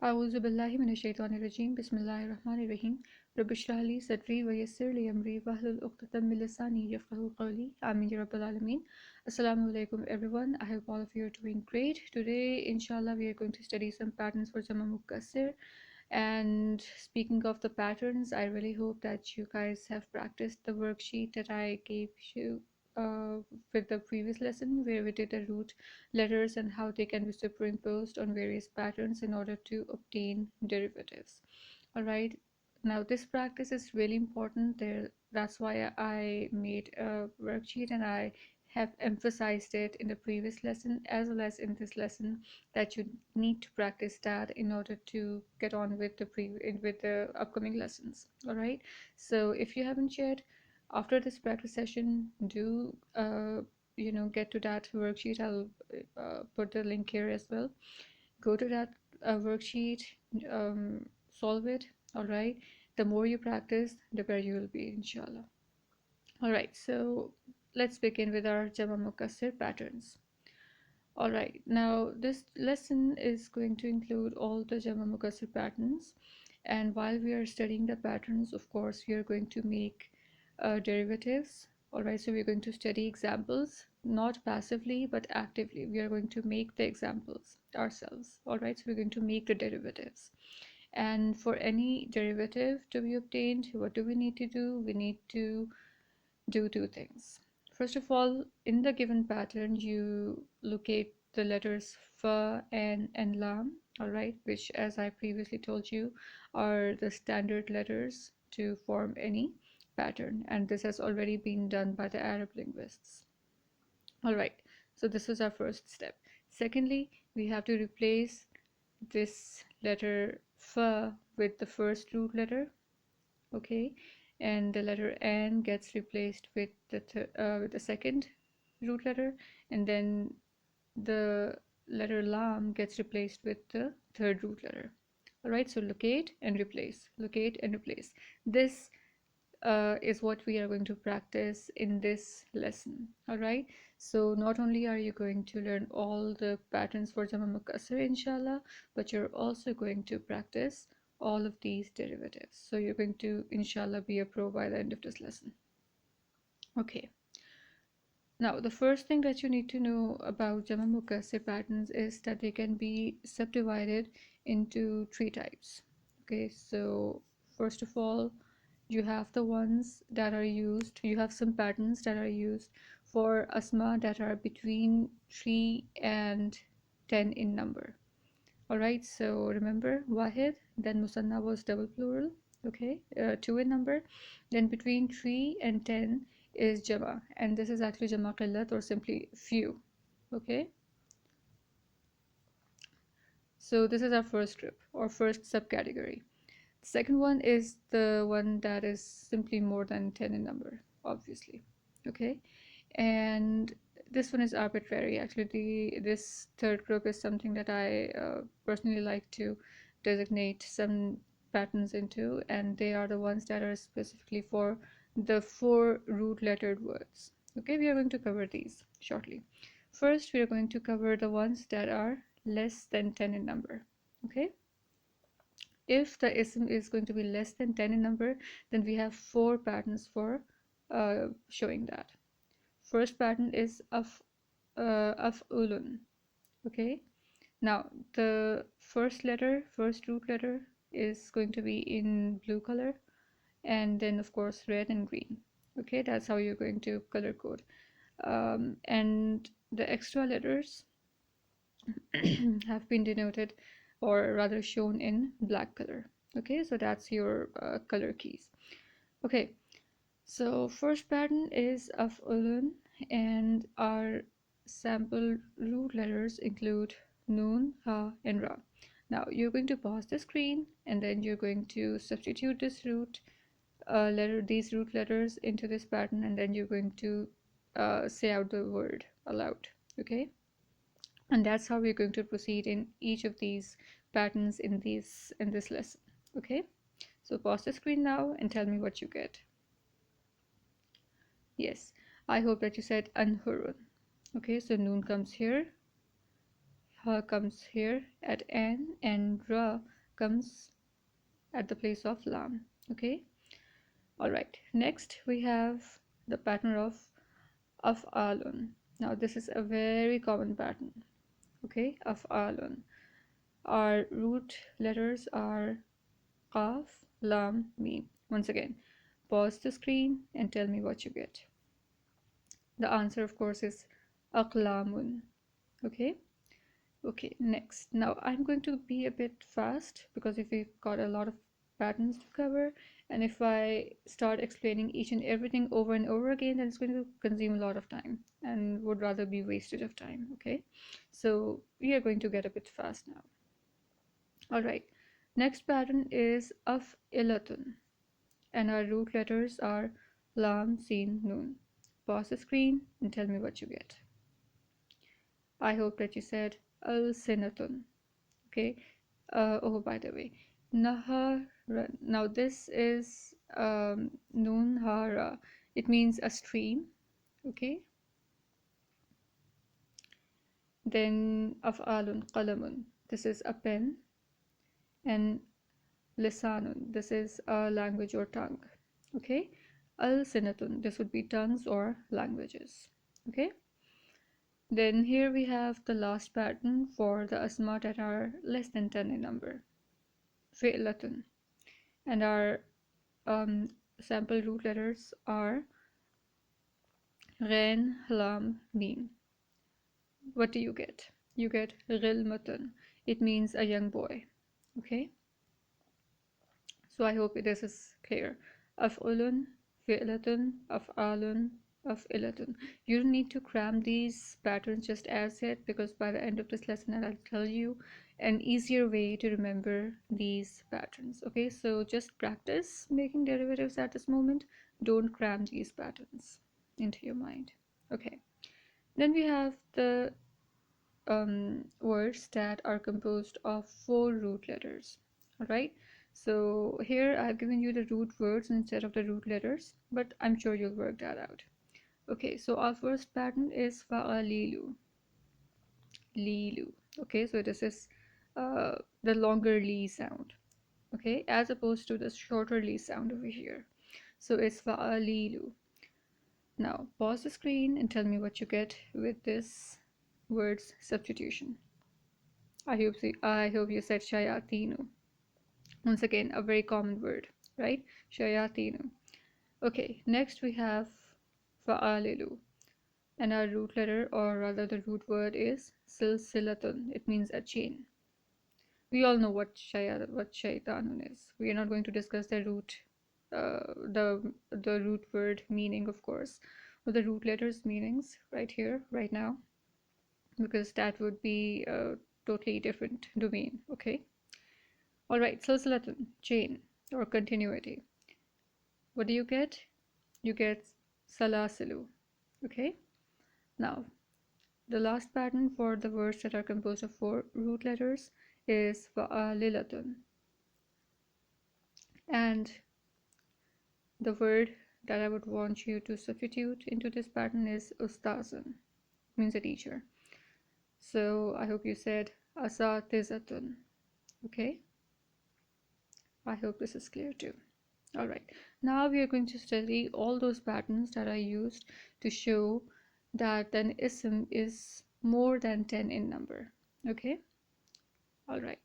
أعوذ بالله من الشيطان الرجيم بسم الله الرحمن الرحيم رب اشرح لي صدري ويسر لي أمري واحلل عقدة من لساني يفقهوا قولي آمين يا رب العالمين. Assalamu alaikum everyone. I hope all of you are doing great. Today inshallah we are going to study some patterns for Jama Mukassir. And speaking of the patterns, I really hope that you guys have practiced the worksheet that I gave you uh, with the previous lesson, where we did the root letters and how they can be superimposed on various patterns in order to obtain derivatives. All right. Now this practice is really important. That's why I made a worksheet and I have emphasized it in the previous lesson as well as in this lesson, that you need to practice that in order to get on with the upcoming lessons. All right. So if you haven't yet, after this practice session, do get to that worksheet. I'll put the link here as well. Go to that worksheet, solve it. All right. The more you practice, the better you will be, inshallah. All right. So let's begin with our Jama Mukassir patterns. All right. Now this lesson is going to include all the Jama Mukassir patterns, and while we are studying the patterns, of course, we are going to make derivatives. All right. So we're going to study examples, not passively but actively. We are going to make the examples ourselves. All right. So we're going to make the derivatives. And for any derivative to be obtained, what do we need to do? We need to do two things. First of all, in the given pattern, you locate the letters fa and lam, all right, which, as I previously told you, are the standard letters to form any pattern, and this has already been done by the Arab linguists. All right, so this is our first step. Secondly, we have to replace this letter fa with the first root letter, okay, and the letter n gets replaced with the second root letter, and then the letter lam gets replaced with the third root letter. All right, so locate and replace, locate and replace. This is what we are going to practice in this lesson. All right, so not only are you going to learn all the patterns for Jama Mukassir, inshallah, but you're also going to practice all of these derivatives. So you're going to, inshallah, be a pro by the end of this lesson. Okay. Now, the first thing that you need to know about Jama Mukassir patterns is that they can be subdivided into three types. Okay, so first of all, you have the ones that are used, you have some patterns that are used for asma that are between 3 and 10 in number. All right, so remember wahid, then musanna was double plural, okay, 2 in number, then between 3 and 10 is jama, and this is actually jama qillat, or simply few. Okay, so this is our first group or first subcategory. The second one is the one that is simply more than 10 in number, obviously. Okay, and this one is arbitrary. Actually, this third group is something that I personally like to designate some patterns into, and they are the ones that are specifically for the 4 root lettered words. Okay, we are going to cover these shortly. First, we are going to cover the ones that are less than 10 in number. Okay, if the ism is going to be less than 10 in number, then we have 4 patterns for showing that. First pattern is af'ulun. Okay, now the first root letter is going to be in blue color, and then of course red and green. Okay, that's how you're going to color code, and the extra letters have been denoted, or rather shown, in black color. Okay, so that's your color keys. Okay, so first pattern is af'ulun, and our sample root letters include noon, ha, and ra. Now you're going to pause the screen, and then you're going to substitute this these root letters into this pattern, and then you're going to say out the word aloud. Okay, and that's how we're going to proceed in each of these patterns in this lesson. Okay, so pause the screen now and tell me what you get. Yes, I hope that you said anhurun. Okay, so noon comes here, Ha comes here at an, and ra comes at the place of lam. Okay. All right. Next we have the pattern of af'alun. Now this is a very common pattern. Okay, af'alun. Our root letters are qaf, lam, mim. Once again, pause the screen and tell me what you get. The answer, of course, is aqlamun. Okay. Okay, next. Now I'm going to be a bit fast because if we've got a lot of patterns to cover, and if I start explaining each and everything over and over again, then it's going to consume a lot of time and would rather be wasted of time. Okay, so we are going to get a bit fast now. All right, next pattern is af'ilatun, and our root letters are lam, sin, nun. Pause the screen and tell me what you get. I hope that you said al-sinatun. Okay. Oh, by the way, nahar. Now this is nun hara. It means a stream. Okay. Then af'alun qalamun. This is a pen. And lisanun. This is a language or tongue. Okay. Al sinatun. This would be tongues or languages. Okay. Then here we have the last pattern for the asma that are less than 10 in number. Fi'latun. And our sample root letters are Ghain, Lam, Mim. What do you get? You get Ghilmatun. It means a young boy. Okay? So I hope this is clear. Af'ulun, Fi'latun, Af'alun, Af'ilatun. You don't need to cram these patterns just as yet, because by the end of this lesson I'll tell you an easier way to remember these patterns. Okay, so just practice making derivatives at this moment. Don't cram these patterns into your mind. Okay, then we have the words that are composed of 4 root letters. All right, so here I've given you the root words instead of the root letters, but I'm sure you'll work that out. Okay, so our first pattern is fa'alilu, lilu. Okay, so this is the longer li sound. Okay, as opposed to the shorter li sound over here. So it's fa'alilu. Now pause the screen and tell me what you get with this word's substitution. I hope you said shayatinu. Once again, a very common word, right? Shayatinu. Okay, next we have fa'alilu. And our root letter, or rather the root word, is silsilatun. It means a chain. We all know what shaitanun is. We are not going to discuss the root the root word meaning, of course, or the root letters meanings right here, right now, because that would be a totally different domain. Okay. All right, silsilatun, chain or continuity. What do you get? You get salasilu. Okay. Now, the last pattern for the words that are composed of 4 root letters is fa'alilatun. And the word that I would want you to substitute into this pattern is ustazan, means a teacher. So I hope you said asatizatun. Okay, I hope this is clear too. All right, now we are going to study all those patterns that I used to show that an ism is more than 10 in number. Okay, all right,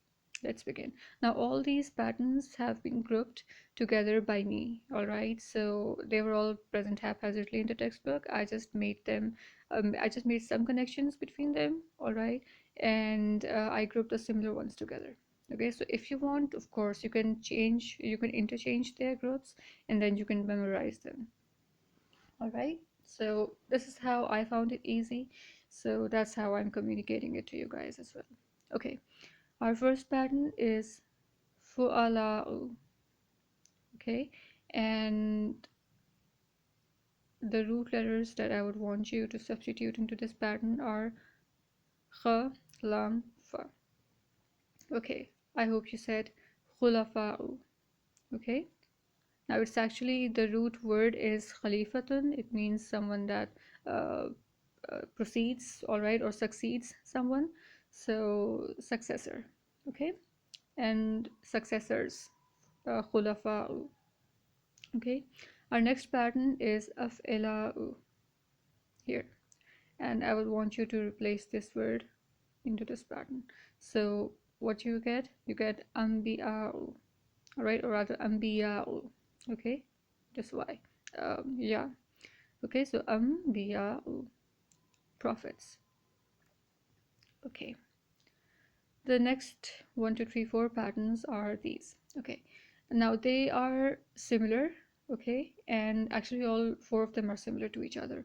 let's begin. Now all these patterns have been grouped together by me. All right, so they were all present haphazardly in the textbook. I just made them I just made some connections between them. All right, and I grouped the similar ones together. Okay, so if you want, of course, you can interchange their groups, and then you can memorize them. All right, so this is how I found it easy, so that's how I'm communicating it to you guys as well. Okay, our first pattern is fu'ala'u. Okay, and the root letters that I would want you to substitute into this pattern are kha, lam, fa. Okay, I hope you said khulafa'u. Okay, now it's actually, the root word is khalifatun. It means someone that proceeds, all right, or succeeds someone. so successor, okay, and successors, khulafa'u. Okay, our next pattern is af'ila'u here, and I would want you to replace this word into this pattern. So what you get anbiya'u, all right, or rather anbiya'u, okay, just why, yeah, okay, so anbiya'u, prophets. Okay, the next 1 2 3 4 patterns are these. Okay, now they are similar, okay, and actually all four of them are similar to each other,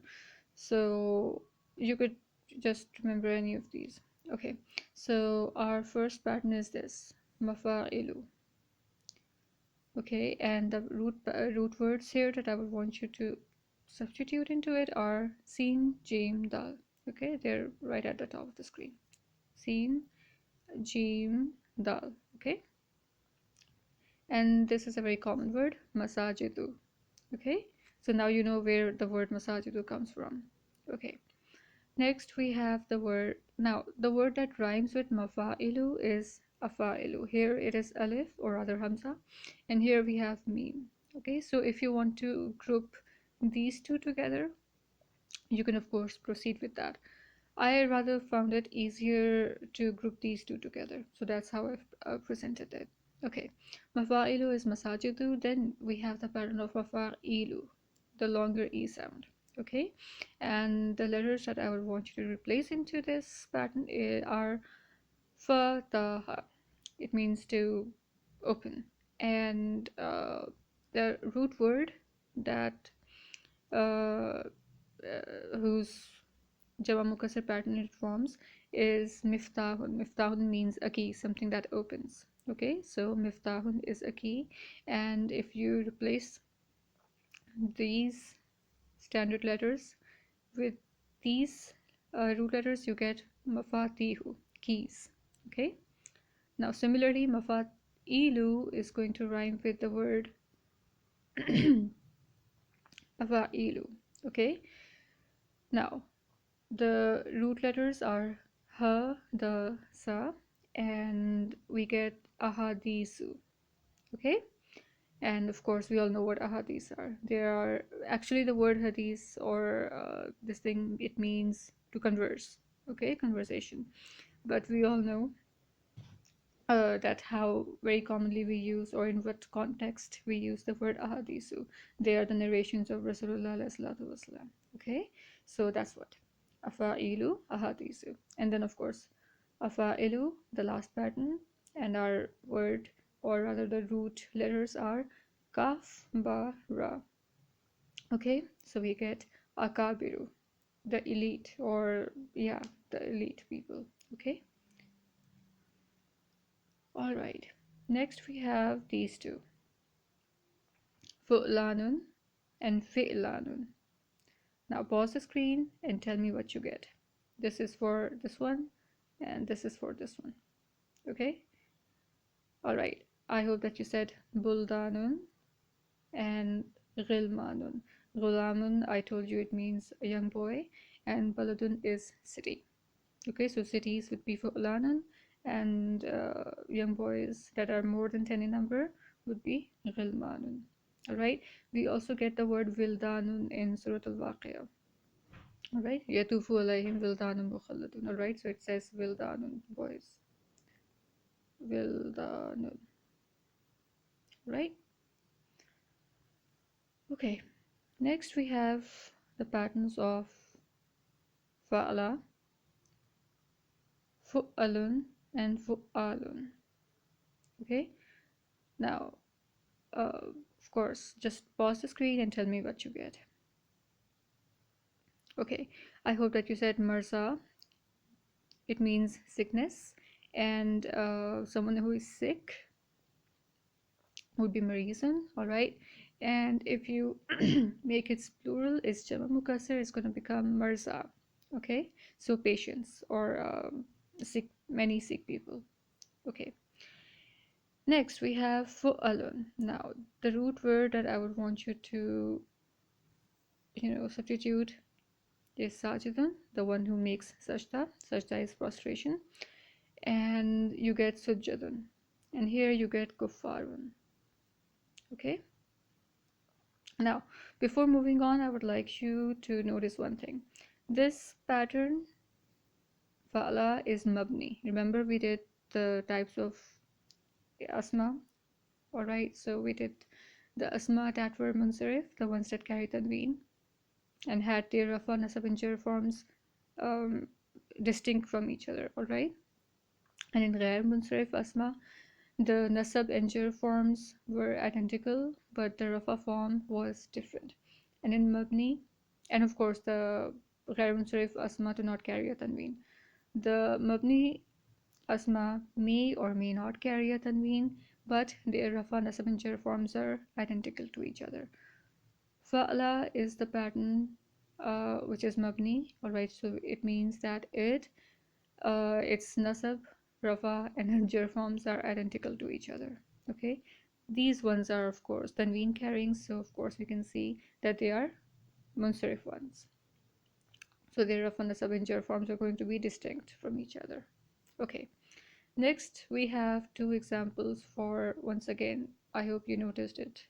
so you could just remember any of these. Okay, so our first pattern is this, mafa'ilu. Okay, and the root words here that I would want you to substitute into it are sin, jim, dal. Okay, they're right at the top of the screen. Sin, jim, dal. Okay, and this is a very common word, masajidu. Okay, so now you know where the word masajidu comes from. Okay, next we have the word, now the word that rhymes with mafa'ilu is afa'ilu. Here it is alif, or rather hamza, and here we have meme. Okay, so if you want to group these two together, you can of course proceed with that. I rather found it easier to group these two together, so that's how I've presented it. Okay, mafa'ilu is masajidu, then we have the pattern of mafa'ilu, the longer e sound. Okay, and the letters that I would want you to replace into this pattern are fataha. It means to open, and the root word that whose Java Mukassar pattern it forms is miftahun. Miftahun means a key, something that opens. Okay, so miftahun is a key, and if you replace these standard letters with these root letters, you get mafatihu, keys. Okay, now similarly, mafatilu is going to rhyme with the word afailu. Okay, now the root letters are ha, the, sa, and we get ahadisu. Okay, and of course we all know what ahadis are. They are actually the word hadith, or this thing, it means to converse. Okay, conversation, but we all know that how very commonly we use, or in what context we use the word ahadisu. They are the narrations of Rasulullah sallallahu alaihi wasallam. Okay, so that's what afailu, ahadisu, and then of course afailu, the last pattern, and our word, or rather the root letters are kaf, ba, ra. Okay, so we get akabiru, the elite, or yeah, the elite people. Okay, all right, next we have these two, fu'lanun and fi'lanun. Now pause the screen and tell me what you get. This is for this one, and this is for this one. Okay, all right, I hope that you said buldanun and ghilmanun. Ghulamun, I told you it means a young boy, and baladun is city. Okay, so cities would be fu'lanun, and young boys that are more than 10 in number would be ghilmanun. All right, we also get the word wildanun in Surah Al-Waqi'ah. All right, yatufu alayhim wildanun mukhalladun. All right, so it says wildanun, boys, wildanun, right? Okay, next we have the patterns of fa'ala, fu'alun, and fu'alun. Okay, now of course just pause the screen and tell me what you get. Okay, I hope that you said marza. It means sickness, and someone who is sick would be marizan. All right, and if you make its plural, it's jama mukassar, it's going to become marza. Okay, so patients, or sick, many sick people. Okay, next we have fu'alun. Now the root word that I would want you to substitute is sajidun, the one who makes sajda. Sajda is prostration, and you get sujjadun, and here you get kuffarun. Okay, now before moving on, I would like you to notice one thing. This pattern fa'ala is mabni. Remember we did the types of asma. Alright, so we did the asma that were munsarif, the ones that carry tanween and had their rafa, nasab and jar forms um, distinct from each other. Alright, and in ghair munsarif asma, the nasab and jar forms were identical, but the rafa form was different. And in mabni, and of course the ghair munsarif asma do not carry a tanween. The mabni asma may or may not carry a tanween, but their rafa, nasab and jar forms are identical to each other. Fa'ala is the pattern which is mabni. Alright, so it means that its nasab, rafa and jar forms are identical to each other. Okay, these ones are of course tanween carrying, so of course we can see that they are munsarif ones. So their rafa, nasab and jar forms are going to be distinct from each other. Okay, next we have two examples for, once again, I hope you noticed it,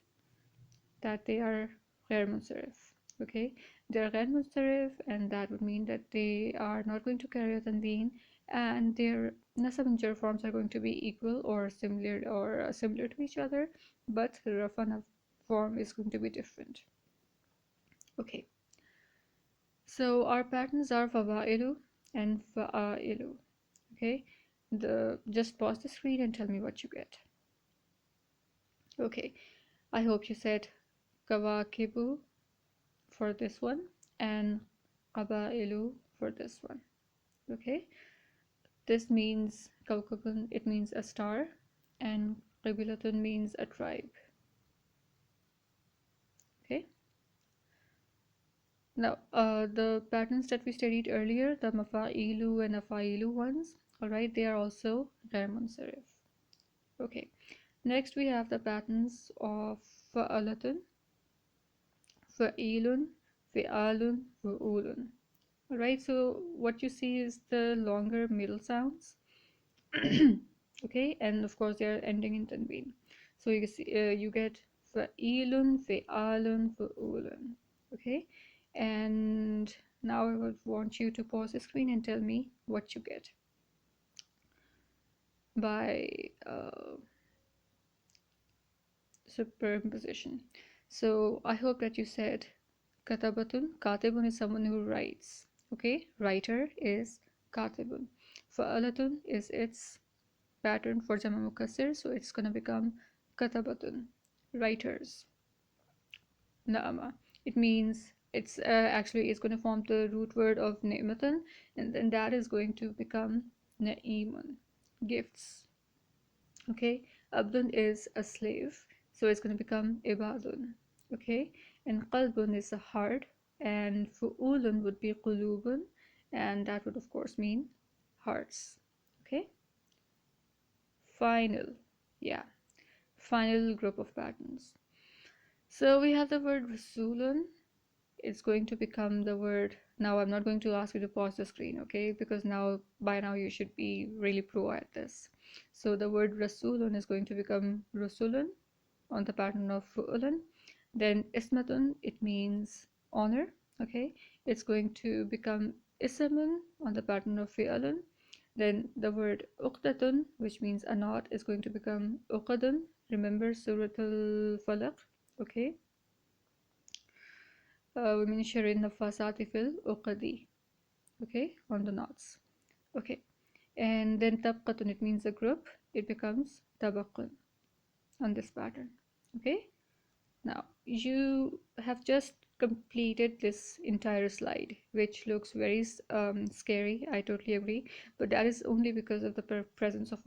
that they are ghair munsarif. Okay, they are ghair munsarif, and that would mean that they are not going to carry a tanween, and their nasab and jar forms are going to be equal or similar to each other, but the rafa form is going to be different. Okay, so our patterns are fawa'ilu and fa'ailu. Okay, just pause the screen and tell me what you get. Okay, I hope you said kawakibu for this one and qabailu for this one. Okay, this means kawkabun, it means a star, and qabilatun means a tribe. Okay, now the patterns that we studied earlier, the mafa'ilu and afailu ones, all right, they are also ghair munsarif. Okay, next we have the patterns of fa'alatun, fa'ilun, fi'alun, fu'ulun. Alright, so what you see is the longer middle sounds. Okay, and of course they are ending in tanween. So you see, you get fa'ilun, fi'alun, fu'ulun. Okay, and now I would want you to pause the screen and tell me what you get by superimposition. So I hope that you said katabatun. Katibun is someone who writes. Okay, writer is katibun. Fa'alatun is its pattern for jama mukassir, so it's gonna become katabatun, writers. Na'ama, it means it's actually it's going to form the root word of ni'matan, and then that is going to become na'imun, gifts. Okay, abdun is a slave, so it's going to become ibadun. Okay, and qalbun is a heart, and fu'ulun would be qulubun, and that would of course mean hearts. Okay, final, yeah, final group of patterns. So we have the word rasulun. It's going to become the word. Now I'm not going to ask you to pause the screen, okay, because by now you should be really pro at this. So the word rasulun is going to become rusulun on the pattern of fu'ulun. Then ismatun, it means honor. Okay, it's going to become isamun on the pattern of fi'alun. Then the word uqdatun, which means a knot, is going to become uqadun. Remember Surat al-Falaq. Okay, women sharin nafasati fil uqadi. Okay, on the knots. Okay, and then tabqatun, it means a group, it becomes tabaqun on this pattern. Okay, now you have just completed this entire slide, which looks very scary. I totally agree, but that is only because of the presence of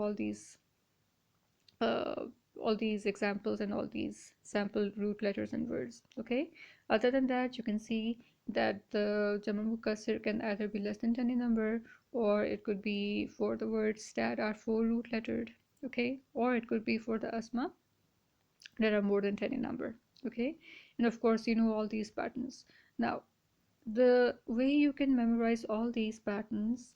uh, all these examples and all these sample root letters and words. Okay, other than that, you can see that the Jama Mukassir can either be less than 10 in number, or it could be for the words that are 4 root lettered. Okay, or it could be for the asma that are more than 10 in number. Okay, and of course you know all these patterns. Now the way you can memorize all these patterns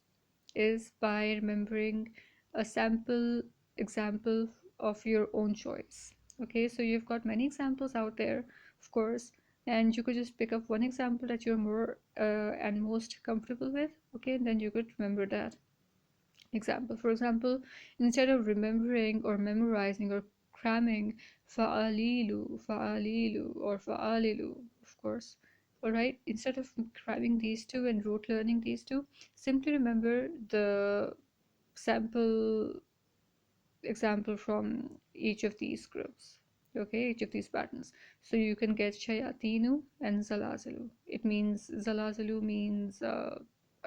is by remembering a sample example of your own choice. Okay, so you've got many examples out there, of course, and you could just pick up one example that you're more and most comfortable with. Okay, and then you could remember that example. For example, instead of remembering or memorizing or cramming fa'alilu, fa'alilu, or fa'alilu, of course. All right, instead of cramming these two and rote learning these two, simply remember the sample example from each of these groups. Okay, each of these patterns. So you can get shayatinu and zalazilu. It means zalazilu means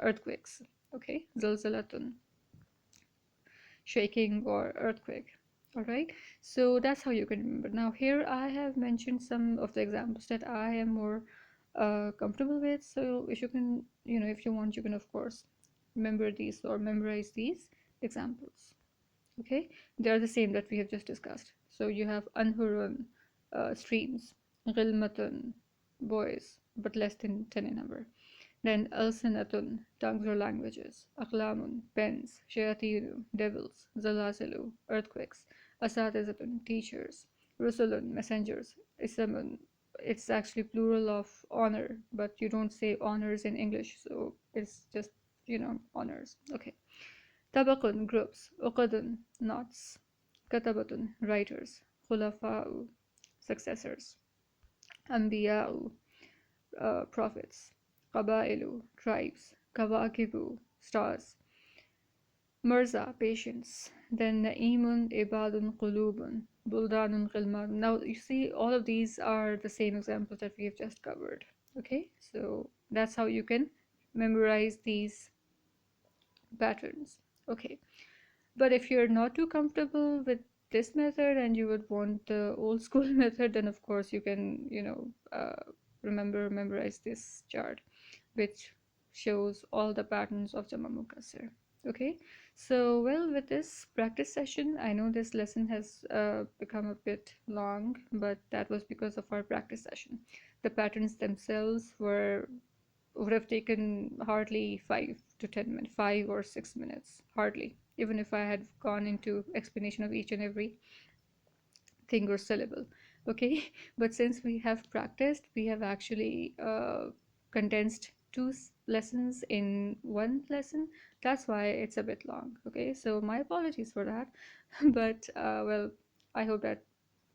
earthquakes. Okay, zalzalatun, shaking or earthquake. All right, so that's how you can remember. Now here I have mentioned some of the examples that I am more comfortable with. So if you can, if you want, you can of course remember these or memorize these examples. Okay, they are the same that we have just discussed. So you have anhurun, streams, ghilmatun, boys, but less than 10 in number. Then alsinatun, tongues or languages, aqlamun, pens, shayatinu, devils, zalazilu, earthquakes, asatizatun, teachers, rusulun, messengers, isamun, it's actually plural of honor, but you don't say honors in English, so it's just, honors. Okay. Tabaqun, groups, uqadun, knots, katabatun, writers, khulafa'u, successors, anbiya'u, prophets, qaba'ilu, tribes, kawakibu, stars, mirza, patience, then na'imun, ibadun, qulubun, buldanun, ghilman. Now you see all of these are the same examples that we have just covered. Okay, so that's how you can memorize these patterns. Okay, but if you're not too comfortable with this method and you would want the old school method, then of course you can, memorize this chart, which shows all the patterns of Jama Mukassar. Okay, so well, with this practice session, I know this lesson has become a bit long, but that was because of our practice session. The patterns themselves would have taken hardly 5 to 10 minutes, 5 or 6 minutes, hardly, even if I had gone into explanation of each and every thing or syllable. Okay, but since we have practiced, we have actually condensed two lessons in one lesson. That's why it's a bit long. Okay, so my apologies for that. But well, I hope that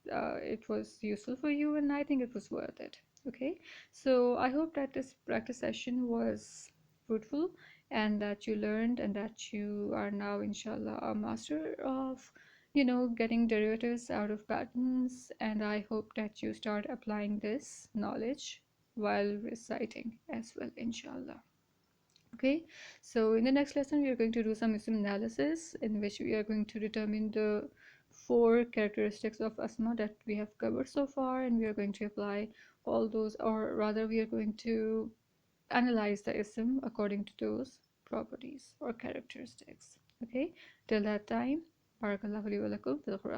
it was useful for you, and I think it was worth it. Okay, so I hope that this practice session was fruitful and that you learned and that you are now inshallah a master of getting derivatives out of patterns, and I hope that you start applying this knowledge while reciting as well, inshallah. Okay, so in the next lesson we are going to do some ism analysis, in which we are going to determine the 4 characteristics of asma that we have covered so far, and we are going to apply all those, or rather we are going to analyze the ism according to those properties or characteristics. Okay, till that time, barakallahu li wa lakum bil Qur'an.